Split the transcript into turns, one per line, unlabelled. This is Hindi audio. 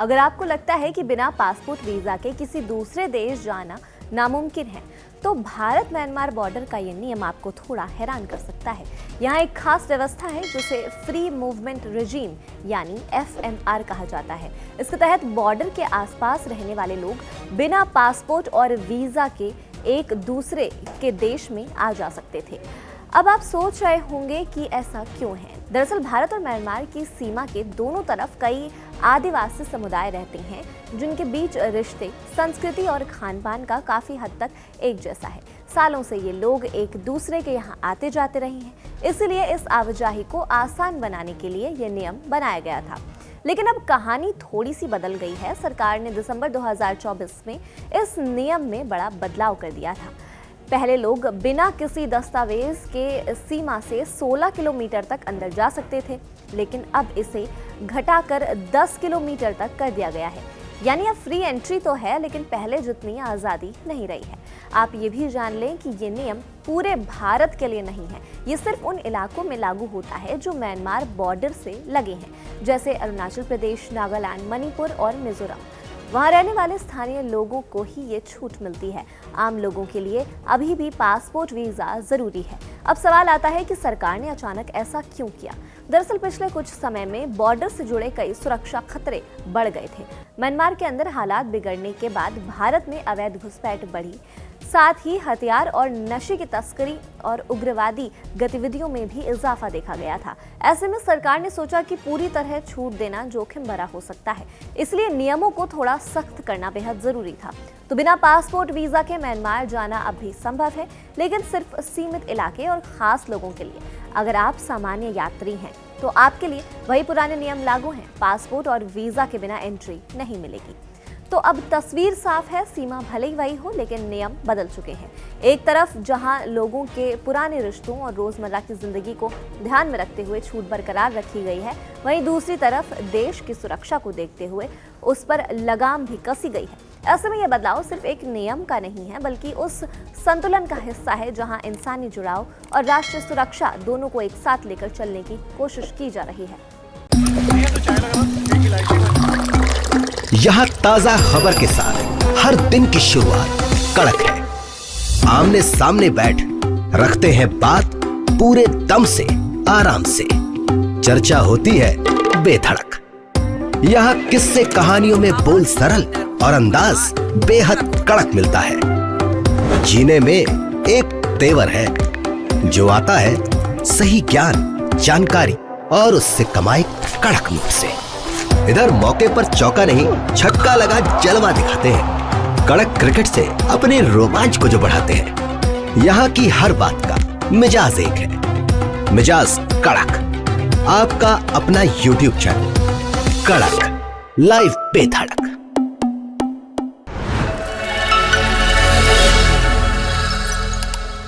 अगर आपको लगता है कि बिना पासपोर्ट वीजा के किसी दूसरे देश जाना नामुमकिन है, तो भारत म्यांमार बॉर्डर का ये नियम आपको थोड़ा हैरान कर सकता है। यहाँ एक खास व्यवस्था है जिसे फ्री मूवमेंट रेजीम यानी FMR कहा जाता है। इसके तहत बॉर्डर के आसपास रहने वाले लोग बिना पासपोर्ट और वीजा के एक दूसरे के देश में आ जा सकते थे। अब आप सोच रहे होंगे कि ऐसा क्यों है। दरअसल भारत और म्यांमार की सीमा के दोनों तरफ कई आदिवासी समुदाय रहते हैं, जिनके बीच रिश्ते, संस्कृति और खान-पान का काफी हद तक एक जैसा है। सालों से ये लोग एक दूसरे के यहाँ आते जाते रहे हैं, इसलिए इस आवाजाही को आसान बनाने के लिए ये नियम बनाया गया था। लेकिन अब कहानी थोड़ी सी बदल गई है। सरकार ने दिसंबर 2024 में इस नियम में बड़ा बदलाव कर दिया था। पहले लोग बिना किसी दस्तावेज के सीमा से 16 किलोमीटर तक अंदर जा सकते थे, लेकिन अब इसे घटाकर 10 किलोमीटर तक कर दिया गया है। यानी अब फ्री एंट्री तो है, लेकिन पहले जितनी आज़ादी नहीं रही है। आप ये भी जान लें कि ये नियम पूरे भारत के लिए नहीं है। ये सिर्फ उन इलाकों में लागू होता है जो म्यांमार बॉर्डर से लगे हैं, जैसे अरुणाचल प्रदेश, नागालैंड, मणिपुर और मिजोरम। वहाँ रहने वाले स्थानीय लोगों को ही ये छूट मिलती है। आम लोगों के लिए अभी भी पासपोर्ट वीजा जरूरी है। अब सवाल आता है कि सरकार ने अचानक ऐसा क्यों किया। दरअसल पिछले कुछ समय में बॉर्डर से जुड़े कई सुरक्षा खतरे बढ़ गए थे। म्यांमार के अंदर हालात बिगड़ने के बाद भारत में अवैध घुसपैठ बढ़ी, साथ ही हथियार और नशे की तस्करी और उग्रवादी गतिविधियों में भी इजाफा देखा गया था। ऐसे में सरकार ने सोचा कि पूरी तरह छूट देना जोखिम भरा हो सकता है, इसलिए नियमों को थोड़ा सख्त करना बेहद जरूरी था। तो बिना पासपोर्ट वीजा के म्यांमार जाना अब भी संभव है, लेकिन सिर्फ सीमित इलाके और खास लोगों के लिए। अगर आप सामान्य यात्री हैं तो आपके लिए वही पुराने नियम लागू हैं। पासपोर्ट और वीजा के बिना एंट्री नहीं मिलेगी। तो अब तस्वीर साफ है, सीमा भले ही वही हो, लेकिन नियम बदल चुके हैं। एक तरफ जहां लोगों के पुराने रिश्तों और रोजमर्रा की जिंदगी को ध्यान में रखते हुए छूट बरकरार रखी गई है, वहीं दूसरी तरफ देश की सुरक्षा को देखते हुए उस पर लगाम भी कसी गई है। ऐसे में यह बदलाव सिर्फ एक नियम का नहीं है, बल्कि उस संतुलन का हिस्सा है जहां इंसानी जुड़ाव और राष्ट्रीय सुरक्षा दोनों को एक साथ लेकर चलने की कोशिश की जा रही है।
यहाँ ताजा खबर के साथ हर दिन की शुरुआत कड़क है। आमने सामने बैठ रखते हैं बात पूरे दम से, आराम से। चर्चा होती है बेधड़क। यहाँ किस्से कहानियों में बोल सरल और अंदाज बेहद कड़क मिलता है। जीने में एक तेवर है जो आता है सही ज्ञान, जानकारी और उससे कमाई कड़क नोट से। इधर मौके पर चौका नहीं, छक्का लगा जलवा दिखाते हैं। कड़क क्रिकेट से अपने रोमांच को जो बढ़ाते हैं। यहाँ की हर बात का मिजाज एक है, मिजाज कड़क। आपका अपना YouTube चैनल कड़क लाइव पे धड़क।